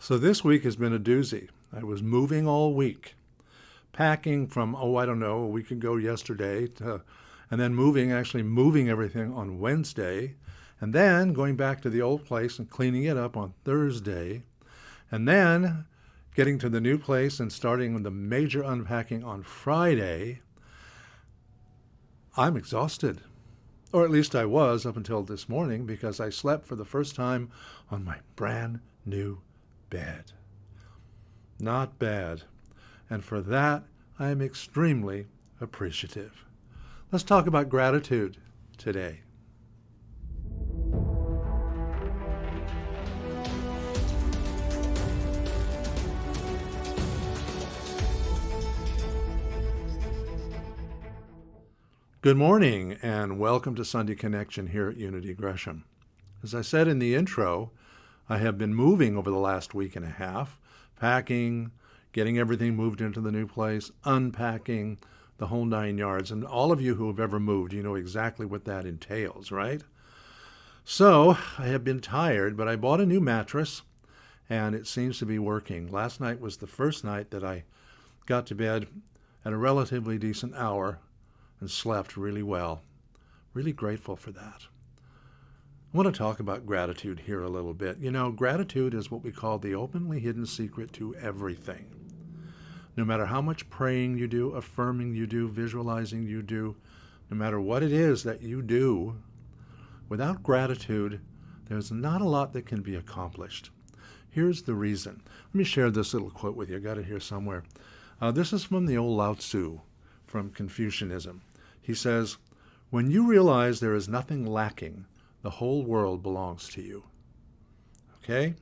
So this week has been a doozy. I was moving all week, packing from, I don't know, a week ago yesterday, and then actually moving everything on Wednesday, and then going back to the old place and cleaning it up on Thursday, and then getting to the new place and starting the major unpacking on Friday. I'm exhausted. Or at least I was up until this morning, because I slept for the first time on my brand new bed. Not bad. And for that, I am extremely appreciative. Let's talk about gratitude today. Good morning and welcome to Sunday Connection here at Unity Gresham. As I said in the intro, I have been moving over the last week and a half, packing, getting everything moved into the new place, unpacking, the whole 9 yards. And all of you who have ever moved, you know exactly what that entails, right? So I have been tired, but I bought a new mattress and it seems to be working. Last night was the first night that I got to bed at a relatively decent hour and slept really well. Really grateful for that. I want to talk about gratitude here a little bit. You know, gratitude is what we call the openly hidden secret to everything. No matter how much praying you do, affirming you do, visualizing you do, no matter what it is that you do, without gratitude, there's not a lot that can be accomplished. Here's the reason. Let me share this little quote with you. I got it here somewhere. This is from the old Lao Tzu, from Confucianism. He says, "When you realize there is nothing lacking, the whole world belongs to you." Okay?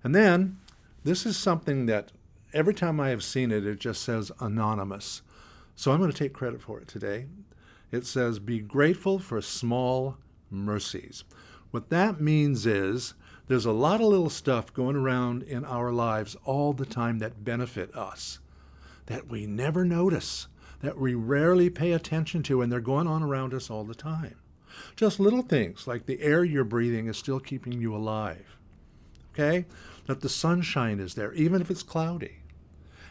And then, this is something that every time I have seen it, it just says anonymous. So I'm going to take credit for it today. It says, "Be grateful for small mercies." What that means is, there's a lot of little stuff going around in our lives all the time that benefit us, that we never notice, that we rarely pay attention to, and they're going on around us all the time. Just little things like the air you're breathing is still keeping you alive. Okay? That the sunshine is there, even if it's cloudy.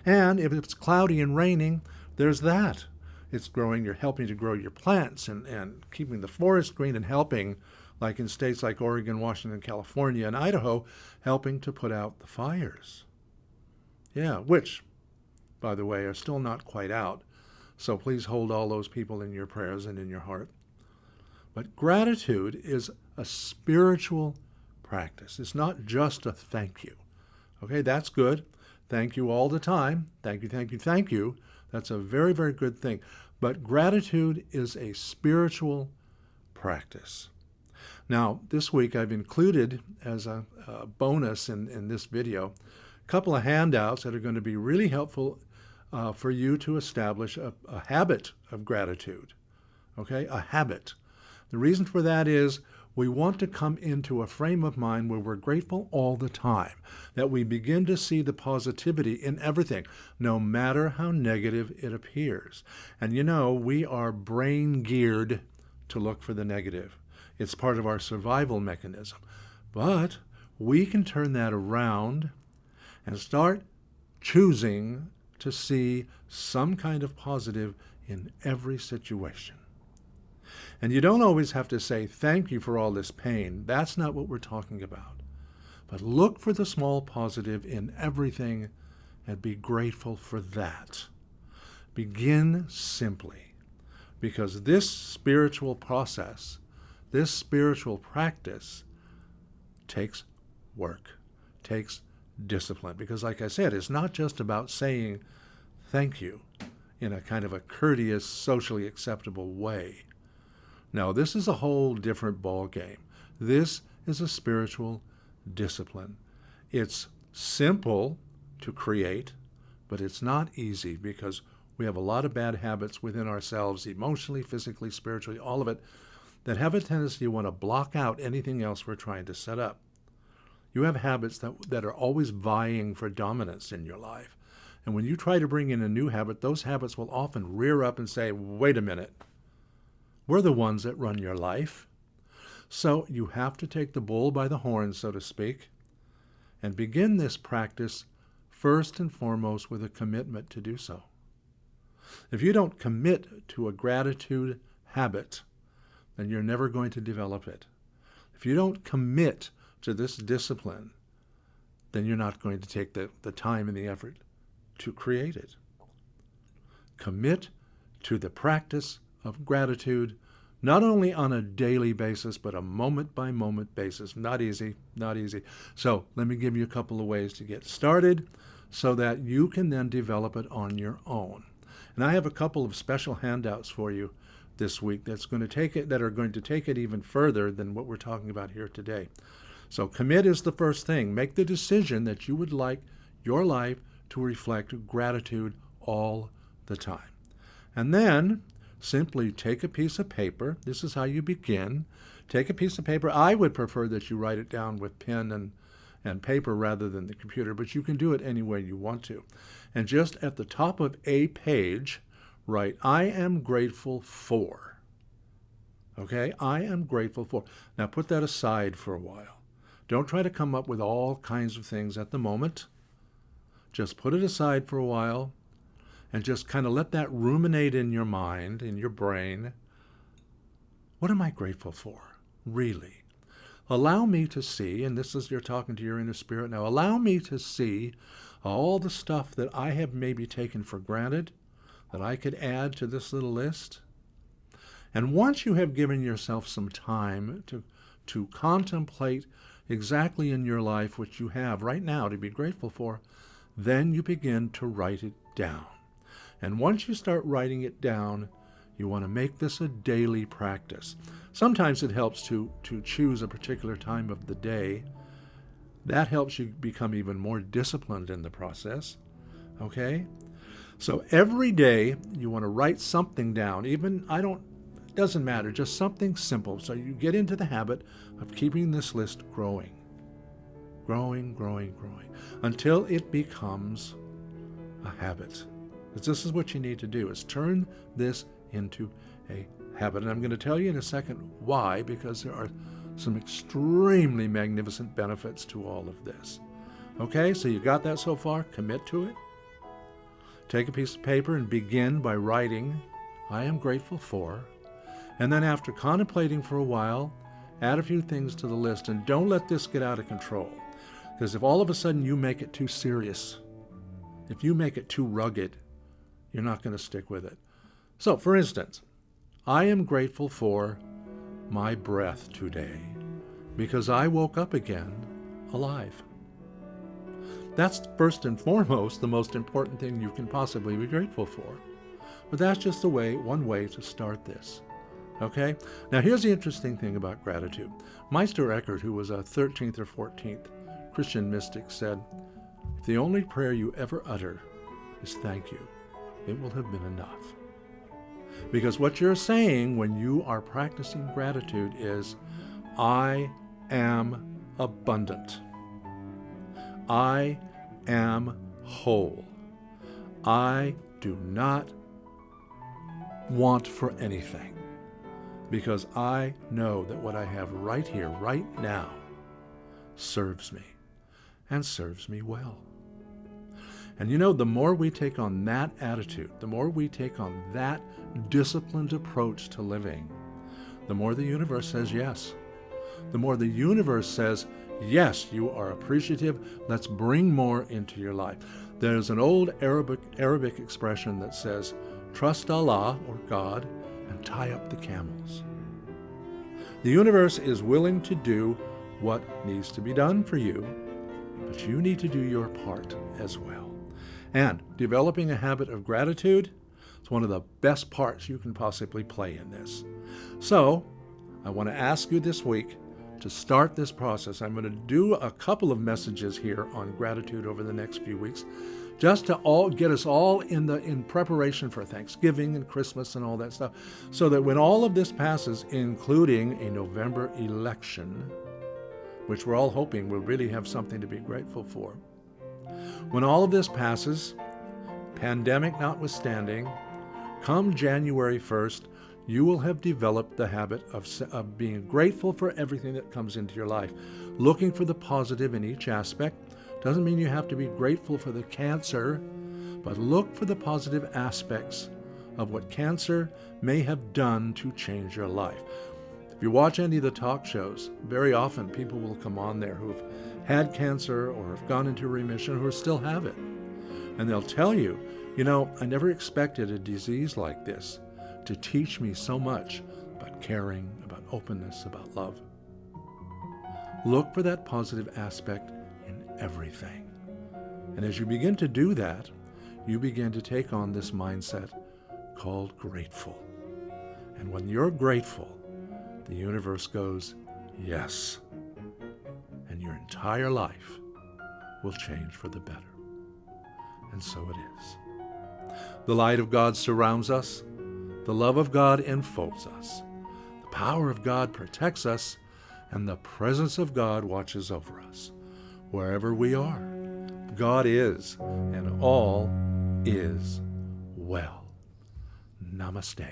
And if it's cloudy and raining, there's that. It's growing, you're helping to grow your plants and keeping the forest green and helping, like in states like Oregon, Washington, California, and Idaho, helping to put out the fires. Yeah, which, by the way, are still not quite out. So please hold all those people in your prayers and in your heart. But gratitude is a spiritual practice. It's not just a thank you. Okay, that's good. Thank you all the time. Thank you, thank you, thank you. That's a very, very good thing. But gratitude is a spiritual practice. Now, this week I've included as a bonus in this video a couple of handouts that are going to be really helpful for you to establish a habit of gratitude. Okay, a habit. The reason for that is we want to come into a frame of mind where we're grateful all the time, that we begin to see the positivity in everything, no matter how negative it appears. And you know, we are brain geared to look for the negative. It's part of our survival mechanism. But we can turn that around and start choosing to see some kind of positive in every situation. And you don't always have to say, thank you for all this pain. That's not what we're talking about. But look for the small positive in everything and be grateful for that. Begin simply, because this spiritual process, this spiritual practice takes work, takes discipline. Because like I said, it's not just about saying thank you in a kind of a courteous, socially acceptable way. No, this is a whole different ball game. This is a spiritual discipline. It's simple to create, but it's not easy because we have a lot of bad habits within ourselves, emotionally, physically, spiritually, all of it, that have a tendency to want to block out anything else we're trying to set up. You have habits that are always vying for dominance in your life. And when you try to bring in a new habit, those habits will often rear up and say, wait a minute, we're the ones that run your life. So you have to take the bull by the horns, so to speak, And begin this practice first and foremost with a commitment to do so. If you don't commit to a gratitude habit, then you're never going to develop it. If you don't commit to this discipline, then you're not going to take the time and the effort to create it. Commit to the practice of gratitude, not only on a daily basis, but a moment-by-moment basis. Not easy, not easy. So let me give you a couple of ways to get started so that you can then develop it on your own. And I have a couple of special handouts for you this week that are going to take it even further than what we're talking about here today. So commit is the first thing. Make the decision that you would like your life to reflect gratitude all the time. And then simply take a piece of paper. This is how you begin. Take a piece of paper. I would prefer that you write it down with pen and paper rather than the computer, but you can do it any way you want to. And just at the top of a page, write, I am grateful for. Okay? I am grateful for. Now put that aside for a while. Don't try to come up with all kinds of things at the moment. Just put it aside for a while and just kind of let that ruminate in your mind, in your brain. What am I grateful for, really? Allow me to see, and this is you're talking to your inner spirit now, allow me to see all the stuff that I have maybe taken for granted that I could add to this little list. And once you have given yourself some time to contemplate exactly in your life what you have right now to be grateful for, then you begin to write it down. And once you start writing it down, you want to make this a daily practice. Sometimes it helps to choose a particular time of the day. That helps you become even more disciplined in the process. Okay? So every day you want to write something down. It doesn't matter, just something simple. So you get into the habit of keeping this list growing. Growing, until it becomes a habit. Because this is what you need to do, is turn this into a habit. And I'm going to tell you in a second why, because there are some extremely magnificent benefits to all of this. Okay, so you got that so far? Commit to it. Take a piece of paper and begin by writing, I am grateful for. And then after contemplating for a while, add a few things to the list. And don't let this get out of control. Because if all of a sudden you make it too serious, if you make it too rugged, you're not going to stick with it. So, for instance, I am grateful for my breath today because I woke up again alive. That's first and foremost the most important thing you can possibly be grateful for. But that's just one way to start this. Okay? Now, here's the interesting thing about gratitude. Meister Eckhart, who was a 13th or 14th Christian mystic, said, if the only prayer you ever utter is thank you, it will have been enough. Because what you're saying when you are practicing gratitude is, I am abundant. I am whole. I do not want for anything, because I know that what I have right here, right now, serves me, and serves me well. And you know, the more we take on that attitude, the more we take on that disciplined approach to living, the more the universe says yes. The more the universe says, yes, you are appreciative, let's bring more into your life. There's an old Arabic expression that says, trust Allah, or God, and tie up the camels. The universe is willing to do what needs to be done for you, but you need to do your part as well. And developing a habit of gratitude is one of the best parts you can possibly play in this. So, I want to ask you this week to start this process. I'm going to do a couple of messages here on gratitude over the next few weeks, just to get us all in preparation for Thanksgiving and Christmas and all that stuff, so that when all of this passes, including a November election, which we're all hoping will really have something to be grateful for, when all of this passes, pandemic notwithstanding, come January 1st, you will have developed the habit of being grateful for everything that comes into your life, looking for the positive in each aspect, Doesn't mean you have to be grateful for the cancer, but look for the positive aspects of what cancer may have done to change your life. If you watch any of the talk shows, very often people will come on there who have had cancer or have gone into remission who still have it. And they'll tell you, I never expected a disease like this to teach me so much about caring, about openness, about love. Look for that positive aspect in everything. And as you begin to do that, you begin to take on this mindset called grateful. And when you're grateful, the universe goes, yes. And your entire life will change for the better. And so it is. The light of God surrounds us. The love of God enfolds us. The power of God protects us. And the presence of God watches over us. Wherever we are, God is, and all is well. Namaste.